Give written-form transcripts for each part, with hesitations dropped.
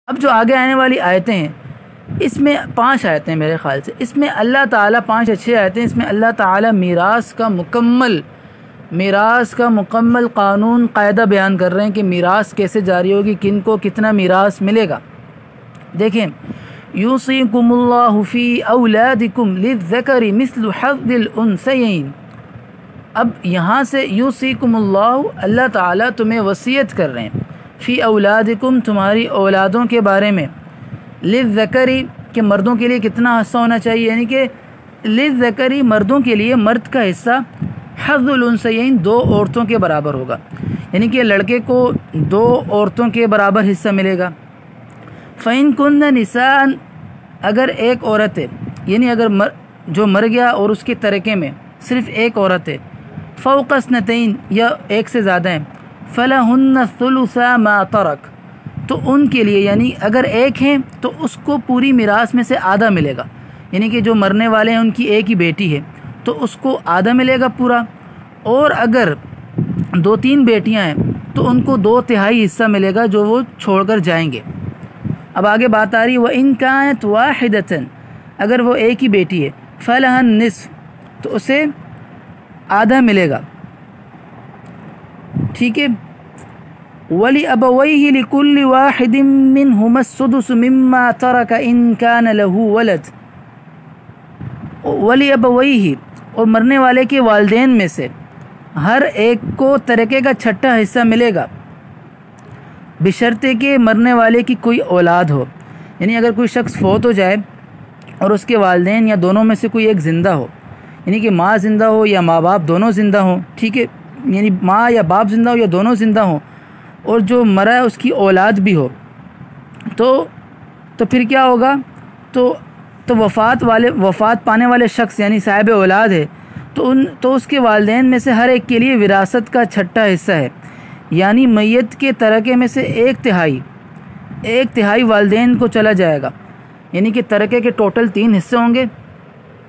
اب جو آگے آنے والی آیتیں ہیں اس میں 5 آیتیں میرے خیال سے، اس میں اللہ تعالیٰ 5 یا 6 آیتیں، اس میں اللہ تعالیٰ میراث کا مکمل قانون قاعدہ بیان کر رہے ہیں کہ میراث کیسے جاری ہوگی، کن کو کتنا میراث ملے گا۔ دیکھیں، یوصیکم اللہ فی اولادکم للذکر مثل حظ الانثیین۔ اب یہاں سے یوصیکم اللہ تعالیٰ تمہیں وصیت کر رہے ہیں، فی اولادکم تمہاری اولادوں کے بارے میں، للذکری کہ مردوں کے لیے کتنا حصہ ہونا چاہیے، یعنی کہ للذکری مردوں کے لیے مرد کا حصہ حظ الانثیین 2 عورتوں کے برابر ہوگا، یعنی کہ لڑکے کو 2 عورتوں کے برابر حصہ ملے گا۔ فَإِن كُنَّ نِسَاءً اگر ایک عورت ہے، یعنی اگر جو مر گیا اور اس کے ترکے میں صرف ایک عورت ہے، فوق اثنتین یا ایک سے زیادہ ہیں، فَلَهُنَّ الثُّلُثَ مَا تَرَكَ تو ان کے لیے، یعنی اگر ایک ہیں تو اس کو پوری میراث میں سے آدھا ملے گا، یعنی کہ جو مرنے والے ہیں ان کی ایک ہی بیٹی ہے تو اس کو آدھا ملے گا پورا، اور اگر 2-3 بیٹیاں ہیں تو ان کو 2/3 حصہ ملے گا جو وہ چھوڑ کر جائیں گے۔ اب آگے بات آ رہی وَإِن كَانَتْ وَاحِدَةً اگر وہ ایک ہی بیٹی ہے، فَلَهَا النِّصْفُ تو اسے آدھا ملے گا، ٹھیک ہے۔ وَلِأَبَوَيْهِ لِكُلِّ وَاحِدٍ مِّنْهُمَا السُّدُسُ مِمَّا تَرَكَ إِن كَانَ لَهُ وَلَدٌ وَلِأَبَوَيْهِ اور مرنے والے کے والدین میں سے ہر ایک کو ترکے کا 6واں حصہ ملے گا، بشرطے کہ مرنے والے کی کوئی اولاد ہو، یعنی اگر کوئی شخص فوت ہو جائے اور اس کے والدین یا دونوں میں سے کوئی ایک زندہ ہو، یعنی کہ ماں زندہ ہو یا ماں باپ دونوں زندہ ہوں، ٹھیک ہے، یعنی ماں یا باپ زندہ ہو یا دونوں زندہ ہوں، اور جو مرا ہے اس کی اولاد بھی ہو، تو پھر کیا ہوگا، تو وفات پانے والے شخص یعنی صاحب اولاد ہے تو اس کے والدین میں سے ہر ایک کے لیے وراثت کا 6واں حصہ ہے، یعنی میت کے ترکے میں سے 1/3 والدین کو چلا جائے گا، یعنی کہ ترکے کے ٹوٹل 3 حصے ہوں گے،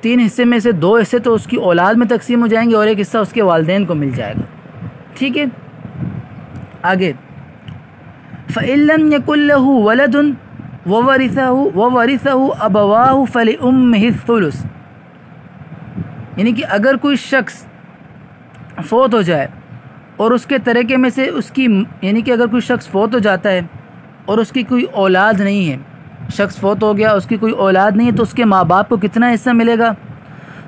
3 حصے میں سے 2 حصے تو اس کی اولاد میں تقسیم ہو جائیں گے اور 1 حصہ اس کے والدین کو مل جائے گا، ٹھیک ہے۔ آگے فَإِن لَّمْ يَكُن لَّهُ وَلَدٌ وَوَرِثَهُ أَبَوَاهُ فَلِأُمِّهِ الثُّلُثُ یعنی کہ اگر کوئی شخص فوت ہو جائے اور اس کے ترکے میں سے یعنی کہ اگر کوئی شخص فوت ہو جاتا ہے اور اس کی کوئی اولاد نہیں ہے، شخص فوت ہو گیا، اس کی کوئی اولاد نہیں ہے، تو اس کے ماں باپ کو کتنا حصہ ملے گا،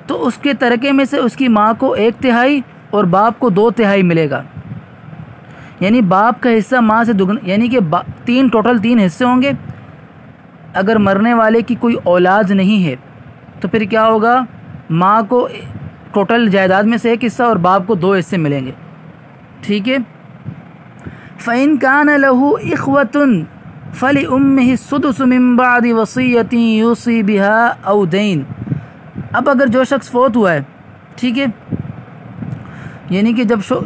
تو اس کے ترکے میں سے اس کی ماں کو 1/3 اور باپ کو 2/3 ملے گا، یعنی باپ کا حصہ ماں سے دگنا، یعنی کہ ٹوٹل 3 حصے ہوں گے۔ اگر مرنے والے کی کوئی اولاد نہیں ہے تو پھر کیا ہوگا، ماں کو ٹوٹل جائیداد میں سے 1 حصہ اور باپ کو 2 حصے ملیں گے، ٹھیک ہے۔ فَإِن كَانَ لَهُ إِخْوَةٌ فَلِأُمِّهِ السُّدُسُ مِن بَعْدِ وَصِيَّةٍ يُوصِي بِهَا أَوْ دَيْنٍ اب اگر جو شخص فوت ہوا ہے، ٹھیک ہے، یعنی کہ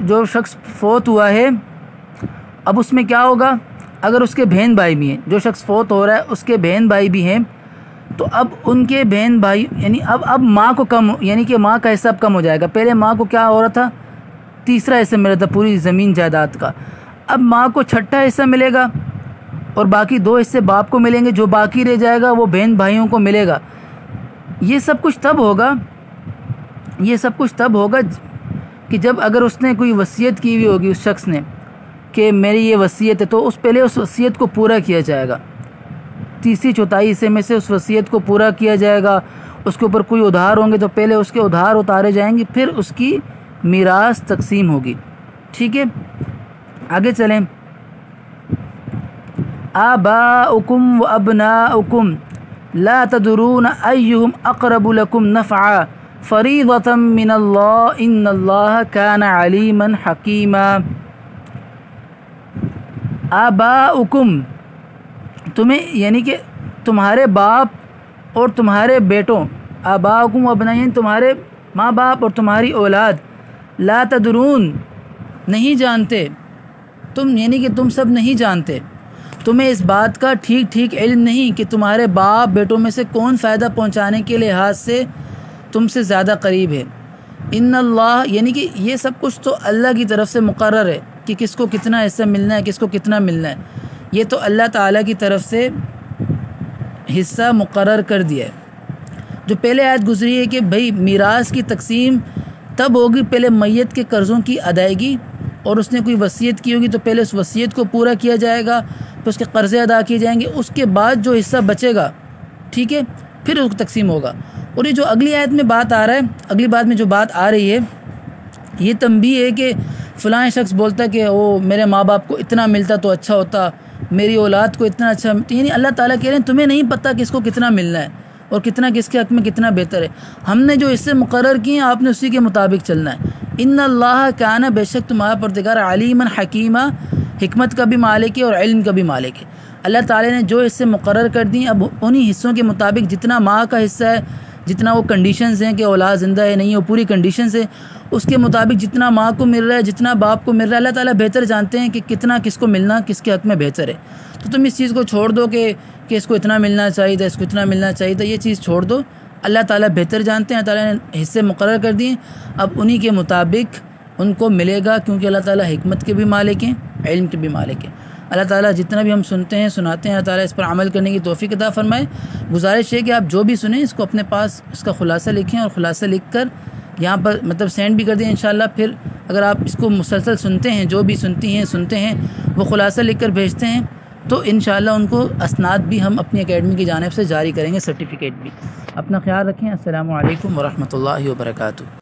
جو شخص فوت ہوا ہے اب اس میں کیا ہوگا، اگر اس کے بہن بھائی بھی ہیں، جو شخص فوت ہو رہا ہے اس کے بہن بھائی بھی ہیں، تو اب ان کے بہن بھائی یعنی اب ماں کو یعنی کہ ماں کا حصہ اب کم ہو جائے گا۔ پہلے ماں کو کیا ہو رہا تھا، 3 حصہ مل رہا تھا پوری زمین جائیداد کا، اب ماں کو 6واں حصہ ملے گا اور باقی 2 حصے باپ کو ملیں گے، جو باقی رہ جائے گا وہ بہن بھائیوں کو ملے گا۔ یہ سب کچھ تب ہوگا کہ جب اگر اس نے کوئی وصیت کی ہوئی ہوگی، اس شخص نے کہ میری یہ وصیت ہے، تو پہلے اس وصیت کو پورا کیا جائے گا، 3/4 حصے میں سے اس وصیت کو پورا کیا جائے گا۔ اس کے اوپر کوئی ادھار ہوں گے تو پہلے اس کے ادھار اتارے جائیں گے، پھر اس کی میراث تقسیم ہوگی، ٹھیک ہے۔ آگے چلیں، آباؤکم و ابناؤکم لا تدرون ایہم اقرب لکم نفعا فریضۃ من اللہ ان اللہ کان علیما حکیما۔ آباؤکم تمہیں یعنی کہ تمہارے باپ اور تمہارے بیٹوں، آباؤکم و ابناؤکم تمہارے ماں باپ اور تمہاری اولاد، لا تدرون نہیں جانتے، یعنی کہ تم سب نہیں جانتے، تمہیں اس بات کا ٹھیک علم نہیں کہ تمہارے باپ بیٹوں میں سے کون فائدہ پہنچانے کے لحاظ سے تم سے زیادہ قریب ہے۔ ان اللہ یعنی کہ یہ سب کچھ تو اللہ کی طرف سے مقرر ہے کہ کس کو کتنا حصہ ملنا ہے، کس کو کتنا ملنا ہے، یہ تو اللہ تعالیٰ کی طرف سے حصہ مقرر کر دیا ہے۔ جو پہلے آیت گزری ہے کہ بھئی میراث کی تقسیم تب ہوگی پہلے میت کے قرضوں کی ادائیگی، اور اس نے کوئی وصیت کی ہوگی تو پہلے اس وصیت کو پورا کیا جائے گا، پھر اس کے قرضے ادا کیے جائیں گے، اس کے بعد جو حصہ بچے گا ٹھیک ہے پھر اس کو تقسیم ہوگا۔ اور یہ جو اگلی آیت میں بات آ رہا ہے، اگلی بات میں جو بات آ رہی ہے یہ تنبیہ ہے کہ فلاں شخص بولتا ہے کہ میرے ماں باپ کو اتنا ملتا تو اچھا ہوتا، میری اولاد کو اتنا اچھا، یعنی اللہ تعالیٰ کہہ رہے ہیں تمہیں نہیں پتہ کس کو کتنا ملنا ہے اور کتنا کس کے حق میں کتنا بہتر ہے، ہم نے جو حصے مقرر کیے ہیں آپ نے اسی کے مطابق چلنا ہے۔ ان اللہ کان، بے شک تمہارا پروردگار علیما حکیمہ، حکمت کا بھی مالک ہے اور علم کا بھی مالک ہے۔ اللہ تعالیٰ نے جو حصے مقرر کر دیے اب انہی حصوں کے مطابق جتنا ماں کا حصہ ہے، جتنا وہ کنڈیشنز ہیں کہ اولاد زندہ ہے نہیں ہے، وہ پوری کنڈیشنز ہے، اس کے مطابق جتنا ماں کو مل رہا ہے جتنا باپ کو مل رہا ہے، اللہ تعالیٰ بہتر جانتے ہیں کہ کتنا کس کو ملنا کس کے حق میں بہتر ہے۔ تو تم اس چیز کو چھوڑ دو کہ اس کو اتنا ملنا چاہیے تھا، اس کو اتنا ملنا چاہیے تھا، یہ چیز چھوڑ دو، اللہ تعالیٰ بہتر جانتے ہیں، اللہ تعالیٰ نے حصے مقرر کر دیے، اب انہی کے مطابق ان کو ملے گا، کیونکہ اللہ تعالیٰ حکمت کے بھی مالک ہیں، علم کے بھی مالک ہیں۔ اللہ تعالیٰ جتنا بھی ہم سنتے ہیں سناتے ہیں، اللہ تعالیٰ اس پر عمل کرنے کی توفیق عطا فرمائے۔ گزارش ہے کہ آپ جو بھی سنیں اس کو اپنے پاس اس کا خلاصہ لکھیں، اور خلاصہ لکھ کر یہاں پر مطلب سینڈ بھی کر دیں انشاءاللہ۔ پھر اگر آپ اس کو مسلسل سنتے ہیں، جو بھی سنتے ہیں وہ خلاصہ لکھ کر بھیجتے ہیں تو انشاءاللہ ان کو اسناد بھی ہم اپنی اکیڈمی کی جانب سے جاری کریں گے، سرٹیفکیٹ بھی۔ اپنا خیال رکھیں۔ السلام علیکم ورحمۃ اللہ وبرکاتہ۔